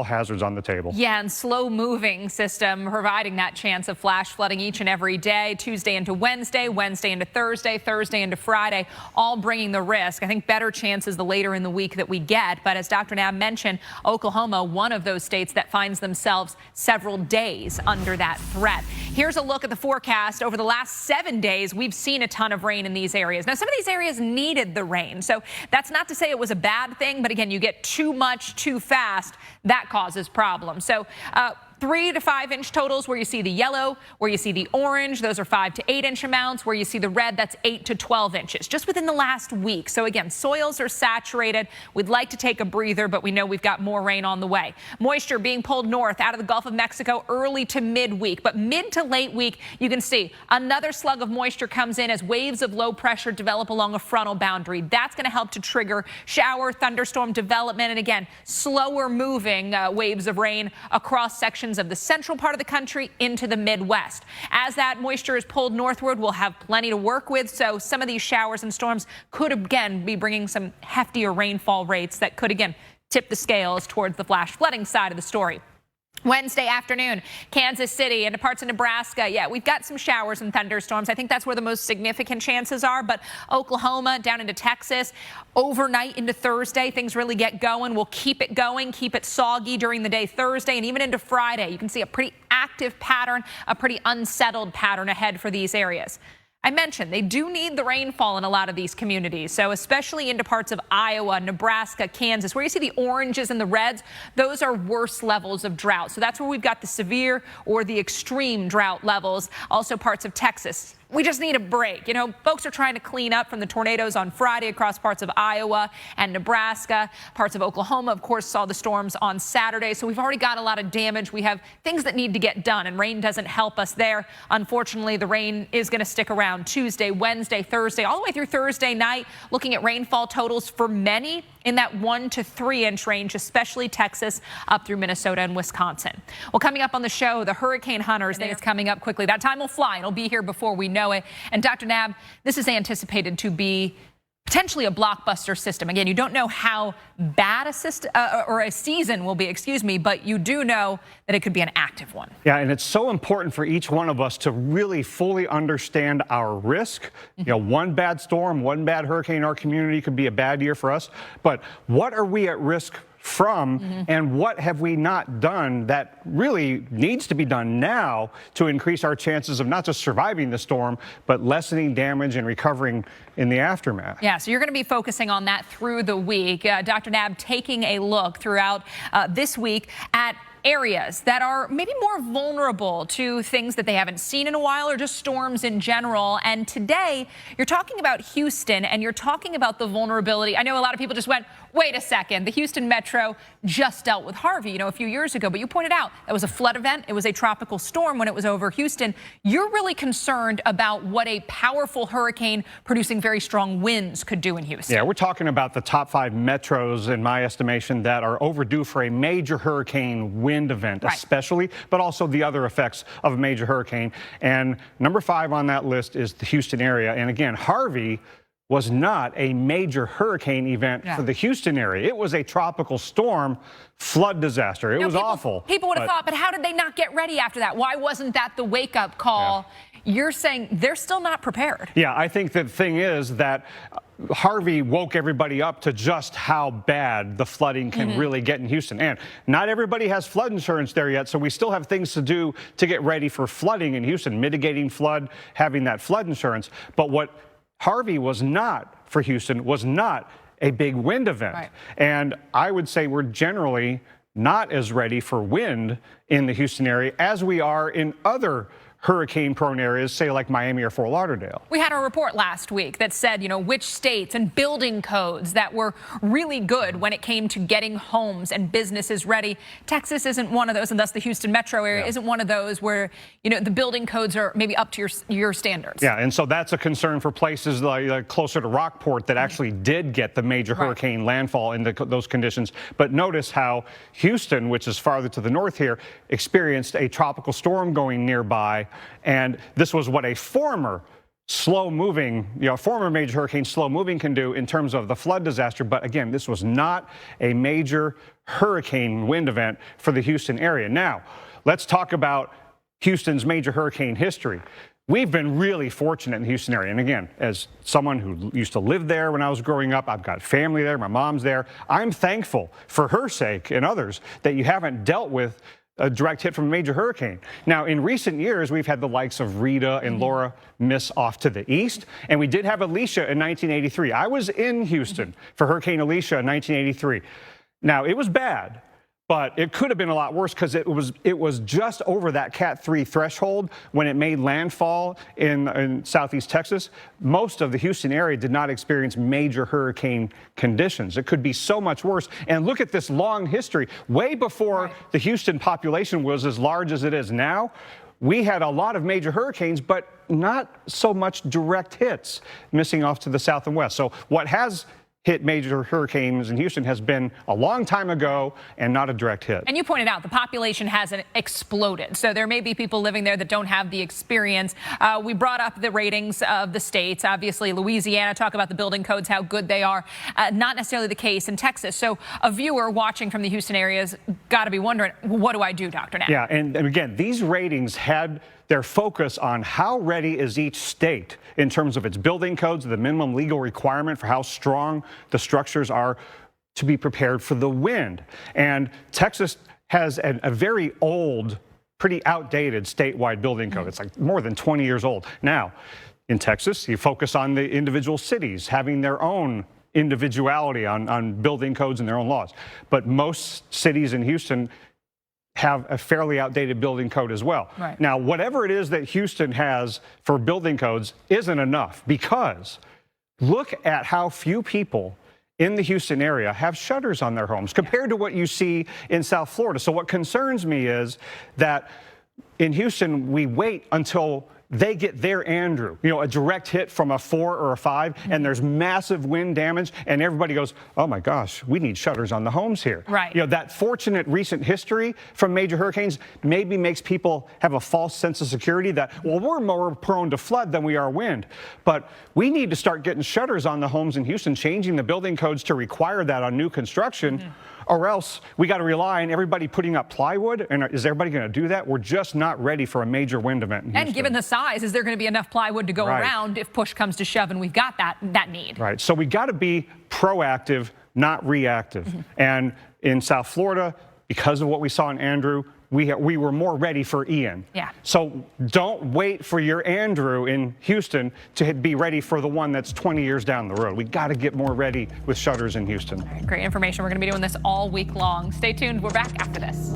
hazards on the table. Yeah, and slow-moving system providing that chance of flash flooding each and every day, Tuesday into Wednesday, Wednesday into Thursday, Thursday into Friday, all bringing the risk. I think better chances the later in the week that we get. But as Dr. Nab mentioned, Oklahoma, one of those states that finds themselves several days under that threat. Here's a look at the forecast. Over the last 7 days, we've seen a ton of rain in these areas. Now, some of these areas needed the rain, so that's not to say it was a bad thing. But again, you get too much too fast, that causes problems. So 3 to 5 inch totals where you see the yellow, where you see the orange, those are 5 to 8 inch amounts. Where you see the red, that's 8 to 12 inches just within the last week. So again, soils are saturated. We'd like to take a breather, but we know we've got more rain on the way. Moisture being pulled north out of the Gulf of Mexico early to midweek, but mid to late week, you can see another slug of moisture comes in as waves of low pressure develop along a frontal boundary. That's going to help to trigger shower, thunderstorm development, and again, slower moving waves of rain across sections of the central part of the country into the Midwest. As that moisture is pulled northward, we'll have plenty to work with. So some of these showers and storms could again be bringing some heftier rainfall rates that could again tip the scales towards the flash flooding side of the story. Wednesday afternoon, Kansas City into parts of Nebraska. Yeah, we've got some showers and thunderstorms. I think that's where the most significant chances are. But Oklahoma down into Texas, overnight into Thursday, things really get going. We'll keep it going, keep it soggy during the day Thursday and even into Friday. You can see a pretty active pattern, a pretty unsettled pattern ahead for these areas. I mentioned they do need the rainfall in a lot of these communities, so especially into parts of Iowa, Nebraska, Kansas, where you see the oranges and the reds, those are worse levels of drought. So that's where we've got the severe or the extreme drought levels. Also parts of Texas. We just need a break. You know, folks are trying to clean up from the tornadoes on Friday across parts of Iowa and Nebraska. Parts of Oklahoma, of course, saw the storms on Saturday. So we've already got a lot of damage. We have things that need to get done, and rain doesn't help us there. Unfortunately, the rain is going to stick around Tuesday, Wednesday, Thursday, all the way through Thursday night. Looking at rainfall totals for many in that 1 to 3 inch range, especially Texas up through Minnesota and Wisconsin. Well, coming up on the show, the hurricane hunters, I think it's coming up quickly. That time will fly. It'll be here before we know it. And Dr. Nab, this is anticipated to be potentially a blockbuster system. Again, you don't know how bad a system or a season will be, but you do know that it could be an active one. Yeah, and it's so important for each one of us to really fully understand our risk. You know, one bad storm, one bad hurricane in our community could be a bad year for us. But what are we at risk from, and what have we not done that really needs to be done now to increase our chances of not just surviving the storm, but lessening damage and recovering in the aftermath? Yeah, so you're going to be focusing on that through the week. Dr. Nab taking a look throughout this week at areas that are maybe more vulnerable to things that they haven't seen in a while or just storms in general. And today you're talking about Houston and you're talking about the vulnerability. I know a lot of people just went, wait a second, the Houston Metro just dealt with Harvey, a few years ago, but you pointed out that was a flood event. It was a tropical storm when it was over Houston. You're really concerned about what a powerful hurricane producing very strong winds could do in Houston. Yeah, we're talking about the top 5 metros, in my estimation, that are overdue for a major hurricane wind event, especially, but also the other effects of a major hurricane. And number 5 on that list is the Houston area. And again, Harvey was not a major hurricane event for the Houston area. It was a tropical storm flood disaster. It was awful. People would have thought, but how did they not get ready after that? Why wasn't that the wake-up call? Yeah. You're saying they're still not prepared. Yeah, I think the thing is that Harvey woke everybody up to just how bad the flooding can really get in Houston. And not everybody has flood insurance there yet, so we still have things to do to get ready for flooding in Houston, mitigating flood, having that flood insurance. But what Harvey was not for Houston was not a big wind event. And I would say we're generally not as ready for wind in the Houston area as we are in other hurricane-prone areas, say like Miami or Fort Lauderdale. We had a report last week that said, which states and building codes that were really good when it came to getting homes and businesses ready. Texas isn't one of those, and thus the Houston metro area isn't one of those where, the building codes are maybe up to your standards. Yeah, and so that's a concern for places like closer to Rockport that actually did get the major hurricane landfall in those conditions. But notice how Houston, which is farther to the north here, experienced a tropical storm going nearby. And this was what a former slow-moving, former major hurricane slow-moving can do in terms of the flood disaster. But again, this was not a major hurricane wind event for the Houston area. Now, let's talk about Houston's major hurricane history. We've been really fortunate in the Houston area. And again, as someone who used to live there when I was growing up, I've got family there, my mom's there. I'm thankful for her sake and others that you haven't dealt with a direct hit from a major hurricane. Now, in recent years, we've had the likes of Rita and Laura miss off to the east, and we did have Alicia in 1983. I was in Houston for Hurricane Alicia in 1983. Now, it was bad, but it could have been a lot worse because it was just over that Cat 3 threshold when it made landfall in southeast Texas. Most of the Houston area did not experience major hurricane conditions. It could be so much worse. And look at this long history. Way before the Houston population was as large as it is now, we had a lot of major hurricanes, but not so much direct hits missing off to the south and west. So what has hit major hurricanes in Houston has been a long time ago and not a direct hit. And you pointed out the population hasn't exploded. So there may be people living there that don't have the experience. We brought up the ratings of the states. Obviously, Louisiana, talk about the building codes, how good they are. Not necessarily the case in Texas. So a viewer watching from the Houston area has got to be wondering, what do I do, Dr. Knapp? Yeah, and again, these ratings had their focus on how ready is each state in terms of its building codes, the minimum legal requirement for how strong the structures are to be prepared for the wind. And Texas has a very old, pretty outdated statewide building code. It's like more than 20 years old. Now, in Texas, you focus on the individual cities having their own individuality on building codes and their own laws. But most cities in Houston have a fairly outdated building code as well. Right. Now, whatever it is that Houston has for building codes isn't enough, because look at how few people in the Houston area have shutters on their homes compared to what you see in South Florida. So what concerns me is that in Houston, we wait until they get their Andrew, a direct hit from a 4 or a 5, and there's massive wind damage, and everybody goes, oh my gosh, we need shutters on the homes here. Right. That fortunate recent history from major hurricanes maybe makes people have a false sense of security that, well, we're more prone to flood than we are wind. But we need to start getting shutters on the homes in Houston, changing the building codes to require that on new construction. Or else we got to rely on everybody putting up plywood. And is everybody going to do that? We're just not ready for a major wind event in Houston. And given the size, is there going to be enough plywood to go around if push comes to shove and we've got that need? Right. So we got to be proactive, not reactive. And in South Florida, because of what we saw in Andrew, we were more ready for Ian. Yeah. So don't wait for your Andrew in Houston to be ready for the one that's 20 years down the road. We got to get more ready with shutters in Houston. All right, great information. We're going to be doing this all week long. Stay tuned. We're back after this.